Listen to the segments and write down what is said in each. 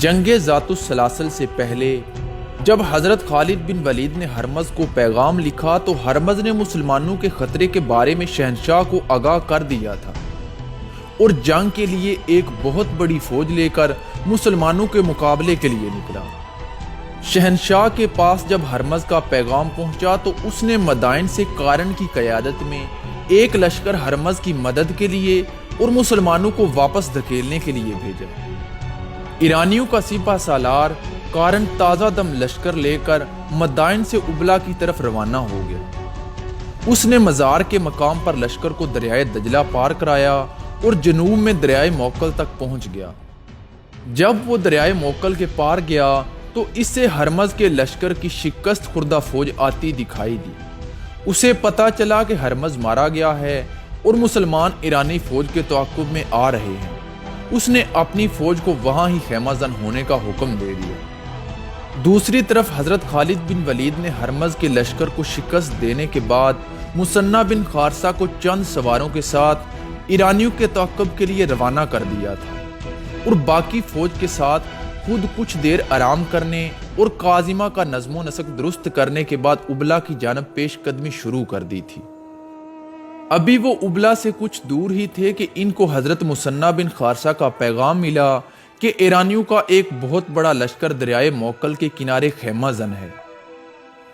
جنگ ذات السلاسل سے پہلے جب حضرت خالد بن ولید نے ہرمز کو پیغام لکھا تو ہرمز نے مسلمانوں کے خطرے کے بارے میں شہنشاہ کو آگاہ کر دیا تھا اور جنگ کے لیے ایک بہت بڑی فوج لے کر مسلمانوں کے مقابلے کے لیے نکلا۔ شہنشاہ کے پاس جب ہرمز کا پیغام پہنچا تو اس نے مدائن سے کارن کی قیادت میں ایک لشکر ہرمز کی مدد کے لیے اور مسلمانوں کو واپس دھکیلنے کے لیے بھیجا۔ ایرانیوں کا سپہ سالار کارن تازہ دم لشکر لے کر مدائن سے ابلا کی طرف روانہ ہو گیا۔ اس نے مزار کے مقام پر لشکر کو دریائے دجلہ پار کرایا اور جنوب میں دریائے موکل تک پہنچ گیا۔ جب وہ دریائے موکل کے پار گیا تو اس سے ہرمز کے لشکر کی شکست خوردہ فوج آتی دکھائی دی۔ اسے پتہ چلا کہ ہرمز مارا گیا ہے اور مسلمان ایرانی فوج کے تعاقب میں آ رہے ہیں۔ اس نے اپنی فوج کو وہاں ہی خیمہ زن ہونے کا حکم دے دیا۔ دوسری طرف حضرت خالد بن ولید نے ہرمز کے لشکر کو شکست دینے کے بعد مثنہ بن خارثہ کو چند سواروں کے ساتھ ایرانیوں کے تعاقب کے لیے روانہ کر دیا تھا اور باقی فوج کے ساتھ خود کچھ دیر آرام کرنے اور کاظمہ کا نظم و نسق درست کرنے کے بعد ابلا کی جانب پیش قدمی شروع کر دی تھی۔ ابھی وہ ابلا سے کچھ دور ہی تھے کہ ان کو حضرت مثنہ بن خارثہ کا پیغام ملا کہ ایرانیوں کا ایک بہت بڑا لشکر دریائے موکل کے کنارے خیمہ زن ہے۔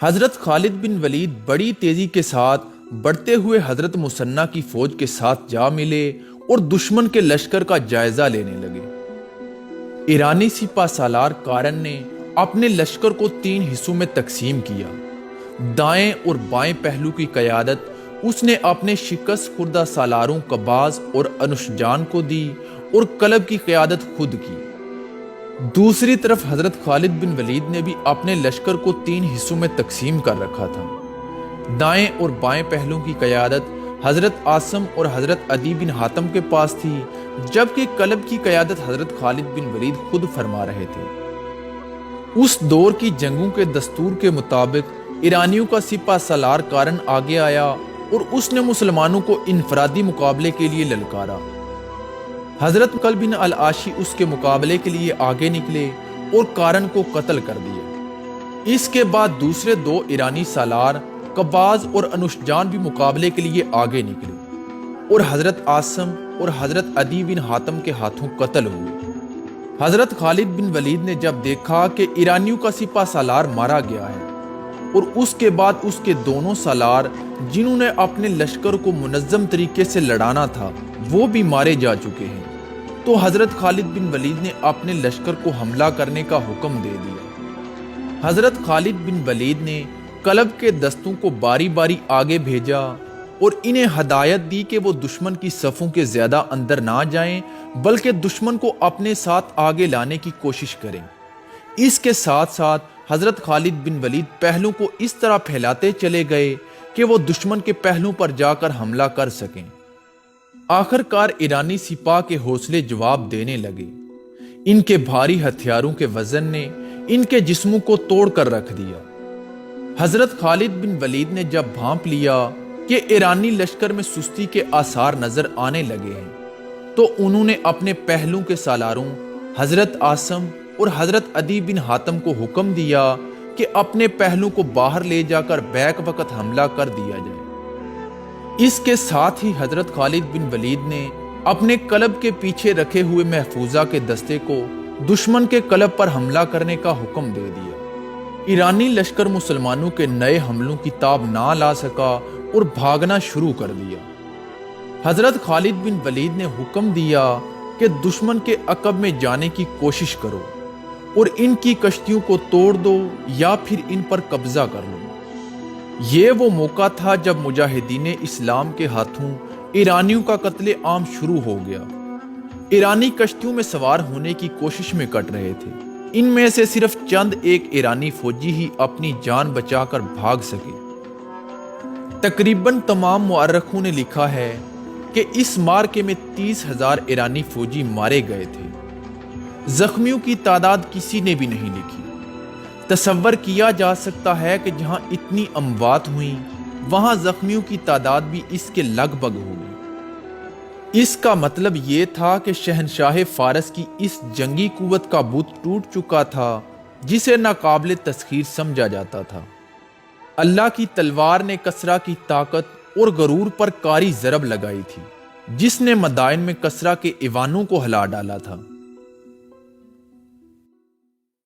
حضرت خالد بن ولید بڑی تیزی کے ساتھ بڑھتے ہوئے حضرت مثنہ کی فوج کے ساتھ جا ملے اور دشمن کے لشکر کا جائزہ لینے لگے۔ ایرانی سپہ سالار کارن نے اپنے لشکر کو 3 حصوں میں تقسیم کیا۔ دائیں اور بائیں پہلو کی قیادت اس نے اپنے شکست خوردہ سالاروں قباز اور انوشجان کو دی اور کلب کی قیادت خود کی۔ دوسری طرف حضرت خالد بن ولید نے بھی اپنے لشکر کو 3 حصوں میں تقسیم کر رکھا تھا۔ دائیں اور بائیں پہلوں کی قیادت حضرت عاصم اور حضرت عدی بن حاتم کے پاس تھی، جبکہ کلب کی قیادت حضرت خالد بن ولید خود فرما رہے تھے۔ اس دور کی جنگوں کے دستور کے مطابق ایرانیوں کا سپہ سالار کارن آگے آیا اور اس نے مسلمانوں کو انفرادی مقابلے کے لیے للکارا۔ حضرت مقل بن العاشی اس کے مقابلے کے لیے آگے نکلے اور کارن کو قتل کر دیا۔ اس کے بعد دوسرے 2 ایرانی سالار قباز اور انوشجان بھی مقابلے کے لیے آگے نکلے اور حضرت عاصم اور حضرت عدی بن حاتم کے ہاتھوں قتل ہوئے۔ حضرت خالد بن ولید نے جب دیکھا کہ ایرانیوں کا سپہ سالار مارا گیا ہے اور اس کے بعد اس کے دونوں سالار جنہوں نے اپنے لشکر کو منظم طریقے سے لڑانا تھا وہ بھی مارے جا چکے ہیں، تو حضرت خالد بن ولید نے اپنے لشکر کو حملہ کرنے کا حکم دے دیا۔ حضرت خالد بن ولید نے کلب کے دستوں کو باری باری آگے بھیجا اور انہیں ہدایت دی کہ وہ دشمن کی صفوں کے زیادہ اندر نہ جائیں بلکہ دشمن کو اپنے ساتھ آگے لانے کی کوشش کریں۔ اس کے ساتھ ساتھ حضرت خالد بن ولید پہلوں کو اس طرح پھیلاتے چلے گئے کہ وہ دشمن کے پہلوں پر جا کر حملہ کر سکیں۔ آخر کار ایرانی سپاہ کے حوصلے جواب دینے لگے۔ ان کے بھاری ہتھیاروں کے وزن نے ان کے جسموں کو توڑ کر رکھ دیا۔ حضرت خالد بن ولید نے جب بھانپ لیا کہ ایرانی لشکر میں سستی کے آثار نظر آنے لگے ہیں تو انہوں نے اپنے پہلوں کے سالاروں حضرت عاصم اور حضرت عدی بن حاتم کو حکم دیا کہ اپنے پہلوں کو باہر لے جا کر بیک وقت حملہ کر دیا جائے۔ اس کے ساتھ ہی حضرت خالد بن ولید نے اپنے کلب کے پیچھے رکھے ہوئے محفوظہ کے دستے کو دشمن کے کلب پر حملہ کرنے کا حکم دے دیا۔ ایرانی لشکر مسلمانوں کے نئے حملوں کی تاب نہ لا سکا اور بھاگنا شروع کر دیا۔ حضرت خالد بن ولید نے حکم دیا کہ دشمن کے عقب میں جانے کی کوشش کرو اور ان کی کشتیوں کو توڑ دو یا پھر ان پر قبضہ کر لو۔ یہ وہ موقع تھا جب مجاہدین اسلام کے ہاتھوں ایرانیوں کا قتل عام شروع ہو گیا۔ ایرانی کشتیوں میں سوار ہونے کی کوشش میں کٹ رہے تھے۔ ان میں سے صرف چند ایک ایرانی فوجی ہی اپنی جان بچا کر بھاگ سکے۔ تقریباً تمام مورخوں نے لکھا ہے کہ اس معرکے میں 30,000 ایرانی فوجی مارے گئے تھے۔ زخمیوں کی تعداد کسی نے بھی نہیں لکھی۔ تصور کیا جا سکتا ہے کہ جہاں اتنی اموات ہوئیں وہاں زخمیوں کی تعداد بھی اس کے لگ بھگ ہوگی۔ اس کا مطلب یہ تھا کہ شہنشاہ فارس کی اس جنگی قوت کا بت ٹوٹ چکا تھا جسے ناقابل تسخیر سمجھا جاتا تھا۔ اللہ کی تلوار نے کسریٰ کی طاقت اور غرور پر کاری ضرب لگائی تھی، جس نے مدائن میں کسریٰ کے ایوانوں کو ہلا ڈالا تھا۔